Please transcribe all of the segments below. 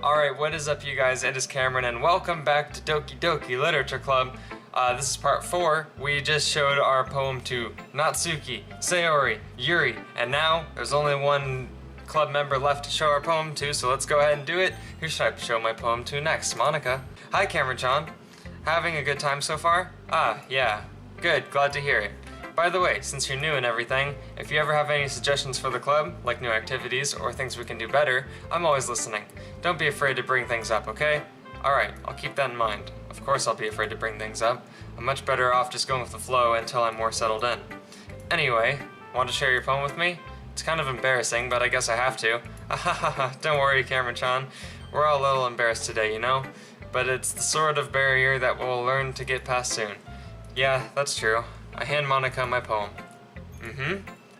Alright, what is up you guys? It is Cameron and welcome back to Doki Doki Literature Club. This is part 4. We just showed our poem to Natsuki, Sayori, Yuri, and now there's only one club member left to show our poem to, so let's go ahead and do it. Who should I show my poem to next? Monica. Hi Cameron-chan. Having a good time so far? Yeah. Good, glad to hear it. By the way, since you're new and everything, if you ever have any suggestions for the club, like new activities or things we can do better, I'm always listening. Don't be afraid to bring things up, okay? Alright, I'll keep that in mind. Of course I'll be afraid to bring things up. I'm much better off just going with the flow until I'm more settled in. Anyway, want to share your poem with me? It's kind of embarrassing, but I guess I have to. Don't worry, Cameron-chan. We're all a little embarrassed today, you know? But it's the sort of barrier that we'll learn to get past soon. Yeah, that's true. I hand Monica my poem.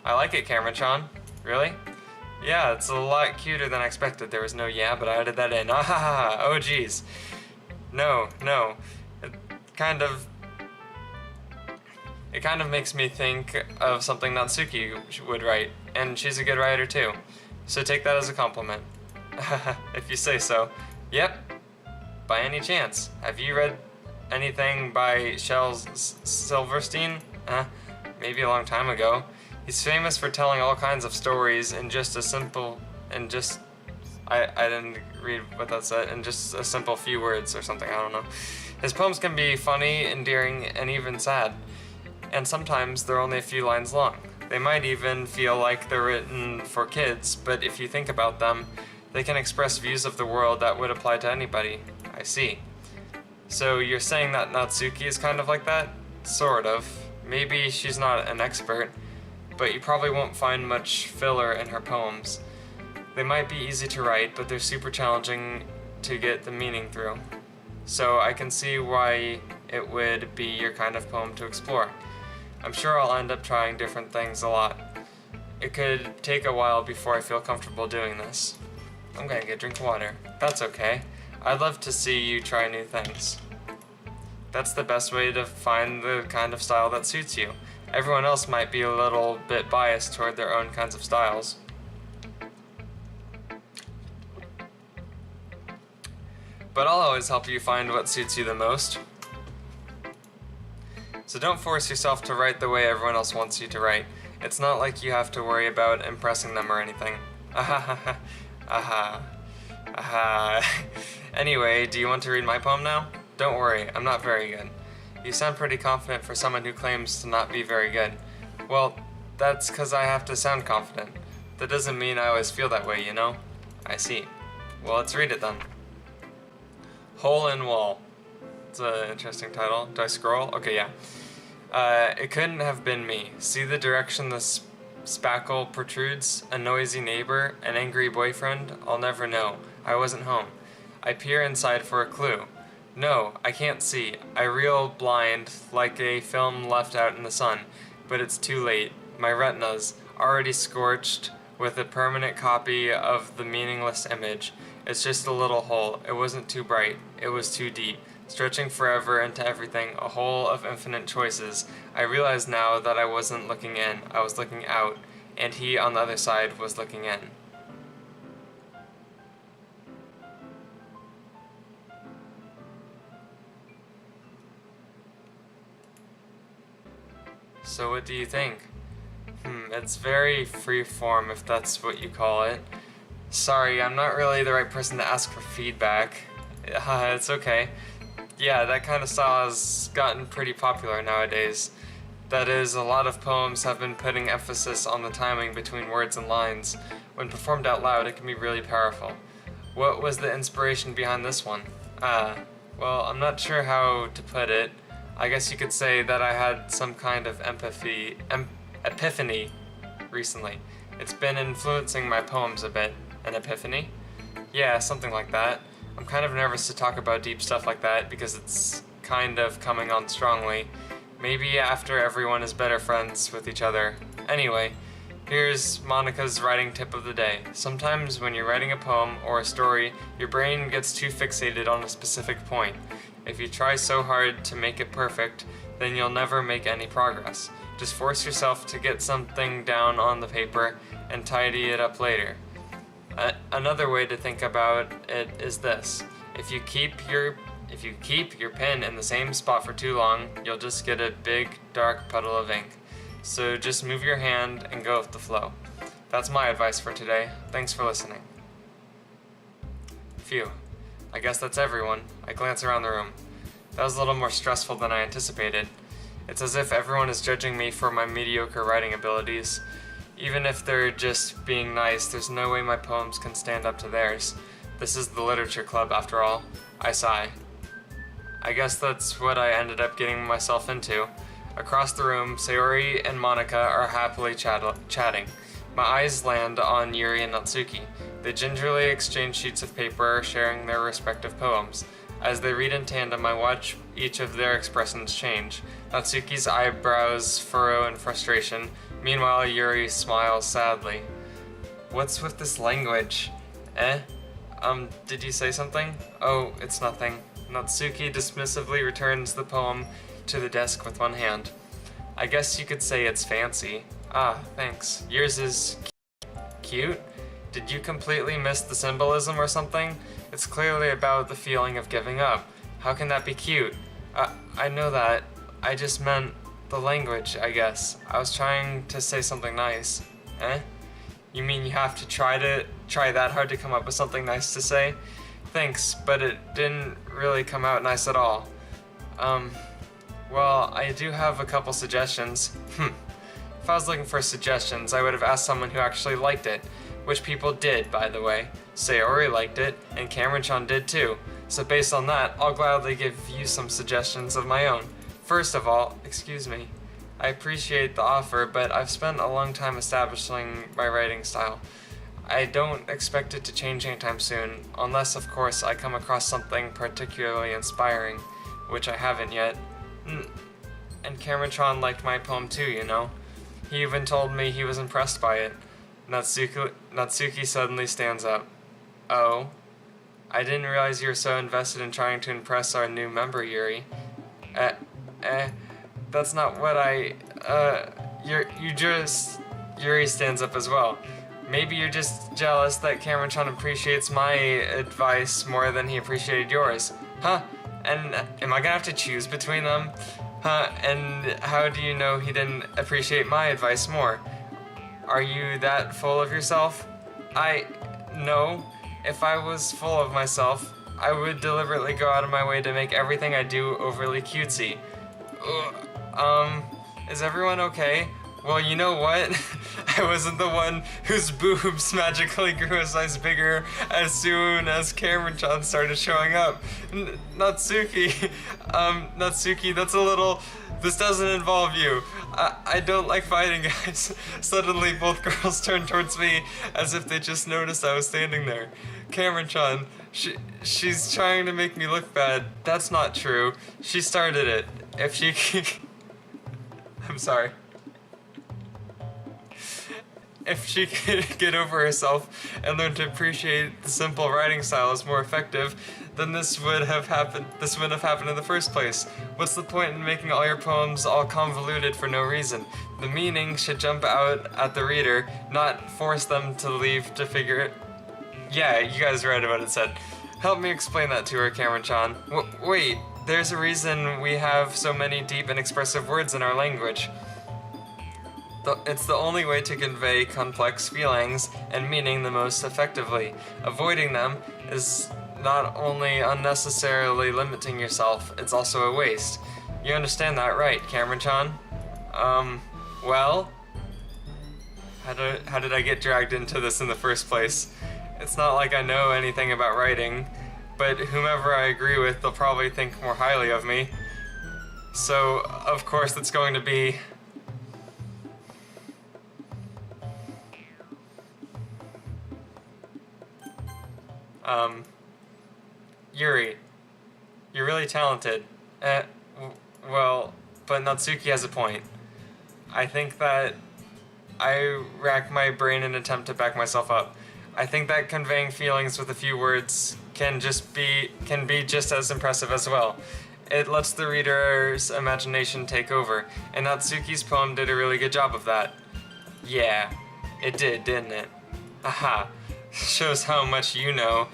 I like it, Cameron-chan. Really? Yeah, it's a lot cuter than I expected. There was no yeah, but I added that in. Oh geez. No. It kind of makes me think of something Natsuki would write, and she's a good writer too. So take that as a compliment. If you say so. Yep. By any chance, have you read anything by Shel Silverstein? Maybe a long time ago. He's famous for telling all kinds of stories in just a simple, I didn't read what that said, in just a simple few words or something, I don't know. His poems can be funny, endearing, and even sad. And sometimes they're only a few lines long. They might even feel like they're written for kids, but if you think about them, they can express views of the world that would apply to anybody. I see. So you're saying that Natsuki is kind of like that? Sort of. Maybe she's not an expert, but you probably won't find much filler in her poems. They might be easy to write, but they're super challenging to get the meaning through. So I can see why it would be your kind of poem to explore. I'm sure I'll end up trying different things a lot. It could take a while before I feel comfortable doing this. I'm gonna get a drink of water. That's okay. I'd love to see you try new things. That's the best way to find the kind of style that suits you. Everyone else might be a little bit biased toward their own kinds of styles. But I'll always help you find what suits you the most. So don't force yourself to write the way everyone else wants you to write. It's not like you have to worry about impressing them or anything. Anyway, do you want to read my poem now? Don't worry, I'm not very good. You sound pretty confident for someone who claims to not be very good. Well, that's 'cause I have to sound confident. That doesn't mean I always feel that way, you know? I see. Well, let's read it then. Hole in Wall. It's an interesting title. Do I scroll? Okay, yeah. It couldn't have been me. See the direction the spackle protrudes? A noisy neighbor? An angry boyfriend? I'll never know. I wasn't home. I peer inside for a clue. No, I can't see. I reel blind, like a film left out in the sun. But it's too late. My retina's already scorched with a permanent copy of the meaningless image. It's just a little hole. It wasn't too bright. It was too deep. Stretching forever into everything, a hole of infinite choices. I realize now that I wasn't looking in. I was looking out. And he on the other side was looking in. So what do you think? It's very free-form, if that's what you call it. Sorry, I'm not really the right person to ask for feedback. It's okay. Yeah, that kind of style has gotten pretty popular nowadays. That is, a lot of poems have been putting emphasis on the timing between words and lines. When performed out loud, it can be really powerful. What was the inspiration behind this one? Well, I'm not sure how to put it. I guess you could say that I had some kind of epiphany recently. It's been influencing my poems a bit. An epiphany? Yeah, something like that. I'm kind of nervous to talk about deep stuff like that because it's kind of coming on strongly. Maybe after everyone is better friends with each other. Anyway, here's Monica's writing tip of the day. Sometimes when you're writing a poem or a story, your brain gets too fixated on a specific point. If you try so hard to make it perfect, then you'll never make any progress. Just force yourself to get something down on the paper and tidy it up later. Another way to think about it is this: if you keep your pen in the same spot for too long, you'll just get a big dark puddle of ink. So just move your hand and go with the flow. That's my advice for today. Thanks for listening. Phew. I guess that's everyone. I glance around the room. That was a little more stressful than I anticipated. It's as if everyone is judging me for my mediocre writing abilities. Even if they're just being nice, there's no way my poems can stand up to theirs. This is the literature club, after all. I sigh. I guess that's what I ended up getting myself into. Across the room, Sayori and Monica are happily chatting. My eyes land on Yuri and Natsuki. They gingerly exchange sheets of paper, sharing their respective poems. As they read in tandem, I watch each of their expressions change. Natsuki's eyebrows furrow in frustration. Meanwhile, Yuri smiles sadly. What's with this language? Did you say something? Oh, it's nothing. Natsuki dismissively returns the poem to the desk with one hand. I guess you could say it's fancy. Ah, thanks. Yours is cute? Did you completely miss the symbolism or something? It's clearly about the feeling of giving up. How can that be cute? I know that. I just meant the language, I guess. I was trying to say something nice. You mean you have to try that hard to come up with something nice to say? Thanks, but it didn't really come out nice at all. Well, I do have a couple suggestions. If I was looking for suggestions, I would have asked someone who actually liked it. Which people did, by the way. Sayori liked it, and Cameron-chan did too. So based on that, I'll gladly give you some suggestions of my own. First of all, excuse me. I appreciate the offer, but I've spent a long time establishing my writing style. I don't expect it to change anytime soon, unless of course I come across something particularly inspiring, which I haven't yet. And Cameron-chan liked my poem too, you know. He even told me he was impressed by it. Natsuki suddenly stands up. Oh? I didn't realize you were so invested in trying to impress our new member, Yuri. That's not what Yuri stands up as well. Maybe you're just jealous that Cameron-chan appreciates my advice more than he appreciated yours. Huh? And am I gonna have to choose between them? Huh? And how do you know he didn't appreciate my advice more? Are you that full of yourself? No. If I was full of myself, I would deliberately go out of my way to make everything I do overly cutesy. Is everyone okay? Well, you know what? I wasn't the one whose boobs magically grew a size bigger as soon as Cameron-chan started showing up. Natsuki, that's a little... This doesn't involve you. I don't like fighting, guys. Suddenly, both girls turned towards me as if they just noticed I was standing there. Cameron-chan, she's trying to make me look bad. That's not true. She started it. If she... I'm sorry. If she could get over herself and learn to appreciate the simple writing style is more effective, then this wouldn't have happened in the first place. What's the point in making all your poems all convoluted for no reason? The meaning should jump out at the reader, not force them to leave to figure it. Yeah, you guys read what it said. Help me explain that to her, Cameron-chan. Wait, there's a reason we have so many deep and expressive words in our language. It's the only way to convey complex feelings and meaning the most effectively. Avoiding them is not only unnecessarily limiting yourself, it's also a waste. You understand that, right, Cameron-chan? Well? How did I get dragged into this in the first place? It's not like I know anything about writing, but whomever I agree with, they'll probably think more highly of me. So, of course, it's going to be... Yuri, you're really talented. Well, but Natsuki has a point. I think that I rack my brain in an attempt to back myself up. I think that conveying feelings with a few words can be just as impressive as well. It lets the reader's imagination take over, and Natsuki's poem did a really good job of that. Yeah, it did, didn't it? Aha. Shows how much you know.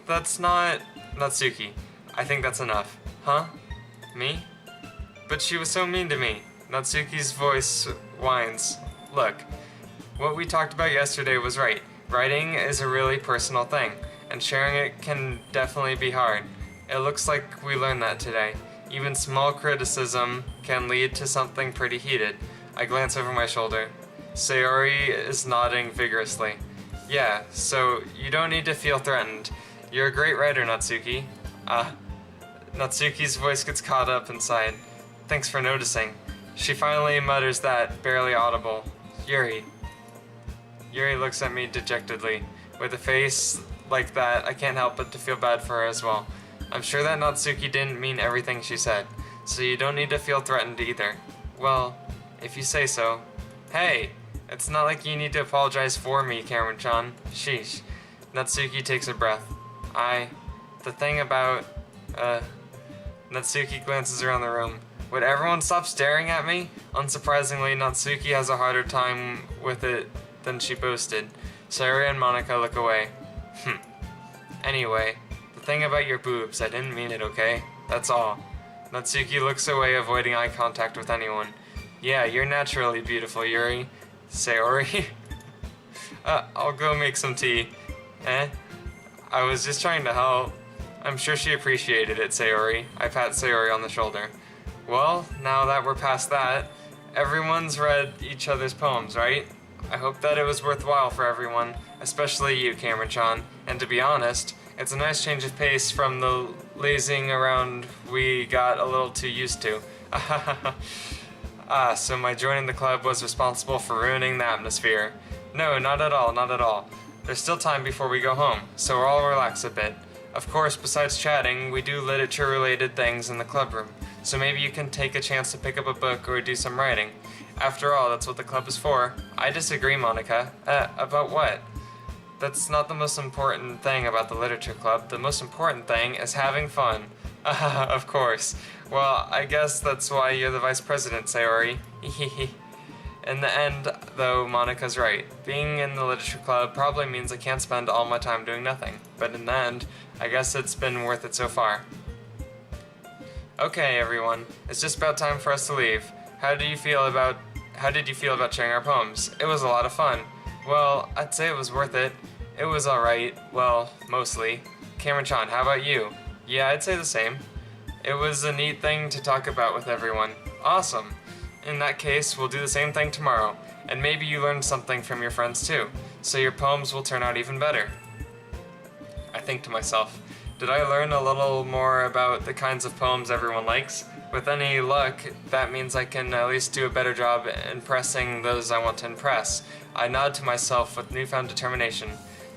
That's not... Natsuki, I think that's enough. Huh? Me? But she was so mean to me. Natsuki's voice whines. Look, what we talked about yesterday was right. Writing is a really personal thing, and sharing it can definitely be hard. It looks like we learned that today. Even small criticism can lead to something pretty heated. I glance over my shoulder. Sayori is nodding vigorously. Yeah, so you don't need to feel threatened. You're a great writer, Natsuki. Natsuki's voice gets caught up inside. Thanks for noticing. She finally mutters that, barely audible. Yuri. Yuri looks at me dejectedly. With a face like that, I can't help but to feel bad for her as well. I'm sure that Natsuki didn't mean everything she said, so you don't need to feel threatened either. Well, if you say so. Hey, it's not like you need to apologize for me, Cameron-chan. Sheesh. Natsuki takes a breath. The thing about, Natsuki glances around the room. Would everyone stop staring at me? Unsurprisingly, Natsuki has a harder time with it than she boasted. Sayori and Monica look away. Anyway, the thing about your boobs, I didn't mean it, okay? That's all. Natsuki looks away, avoiding eye contact with anyone. Yeah, you're naturally beautiful, Yuri. Sayori? I'll go make some tea. I was just trying to help. I'm sure she appreciated it, Sayori. I pat Sayori on the shoulder. Well, now that we're past that, everyone's read each other's poems, right? I hope that it was worthwhile for everyone, especially you, Cameron-chan. And to be honest, it's a nice change of pace from the lazing around we got a little too used to. So my joining the club was responsible for ruining the atmosphere. No, not at all, not at all. There's still time before we go home, so we'll all relax a bit. Of course, besides chatting, we do literature-related things in the club room, so maybe you can take a chance to pick up a book or do some writing. After all, that's what the club is for. I disagree, Monica. About what? That's not the most important thing about the literature club. The most important thing is having fun. Of course. Well, I guess that's why you're the vice president, Sayori. In the end, though, Monica's right. Being in the literature club probably means I can't spend all my time doing nothing. But in the end, I guess it's been worth it so far. Okay, everyone. It's just about time for us to leave. How did you feel about sharing our poems? It was a lot of fun. Well, I'd say it was worth it. It was alright. Well, mostly. Cameron-chan, how about you? Yeah, I'd say the same. It was a neat thing to talk about with everyone. Awesome. In that case, we'll do the same thing tomorrow, and maybe you learned something from your friends too, so your poems will turn out even better. I think to myself, did I learn a little more about the kinds of poems everyone likes? With any luck, that means I can at least do a better job impressing those I want to impress. I nod to myself with newfound determination.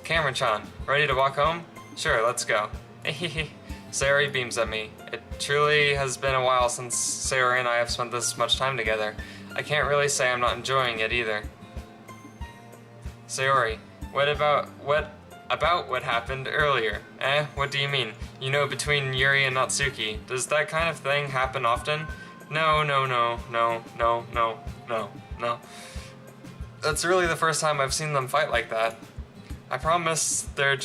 Cameron-chan, ready to walk home? Sure, let's go. Sayori beams at me. It truly has been a while since Sayori and I have spent this much time together. I can't really say I'm not enjoying it either. Sayori, what about what happened earlier? What do you mean? You know, between Yuri and Natsuki. Does that kind of thing happen often? No. That's really the first time I've seen them fight like that. I promise they're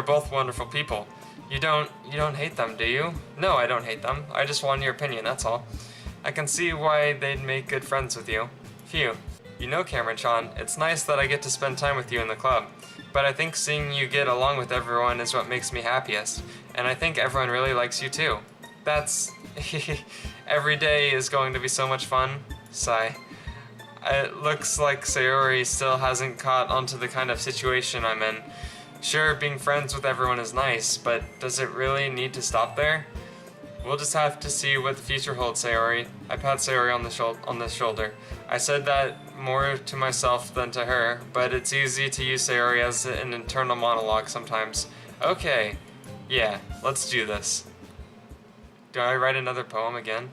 both wonderful people. You don't hate them, do you? No, I don't hate them. I just want your opinion, that's all. I can see why they'd make good friends with you. Phew. You know, Cameron-chan, it's nice that I get to spend time with you in the club. But I think seeing you get along with everyone is what makes me happiest. And I think everyone really likes you too. That's... Every day is going to be so much fun. Sigh. It looks like Sayori still hasn't caught onto the kind of situation I'm in. Sure, being friends with everyone is nice, but does it really need to stop there? We'll just have to see what the future holds, Sayori. I pat Sayori on the shoulder. I said that more to myself than to her, but it's easy to use Sayori as an internal monologue sometimes. Okay, yeah, let's do this. Do I write another poem again?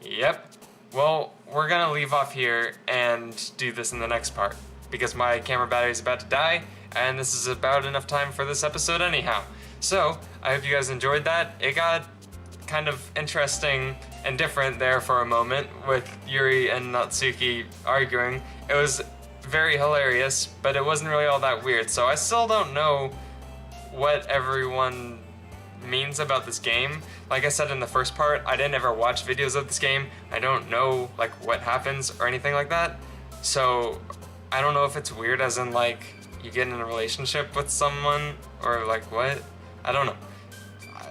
Yep. Well, we're gonna leave off here and do this in the next part, because my camera battery is about to die, and this is about enough time for this episode anyhow. So, I hope you guys enjoyed that. It got kind of interesting and different there for a moment with Yuri and Natsuki arguing. It was very hilarious, but it wasn't really all that weird. So I still don't know what everyone means about this game. Like I said in the first part, I didn't ever watch videos of this game. I don't know like what happens or anything like that. So I don't know if it's weird as in like you get in a relationship with someone or like what? I don't know.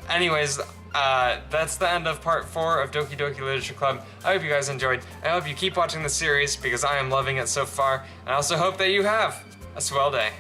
Anyways, that's the end of part 4 of Doki Doki Literature Club. I hope you guys enjoyed. I hope you keep watching the series because I am loving it so far. And I also hope that you have a swell day.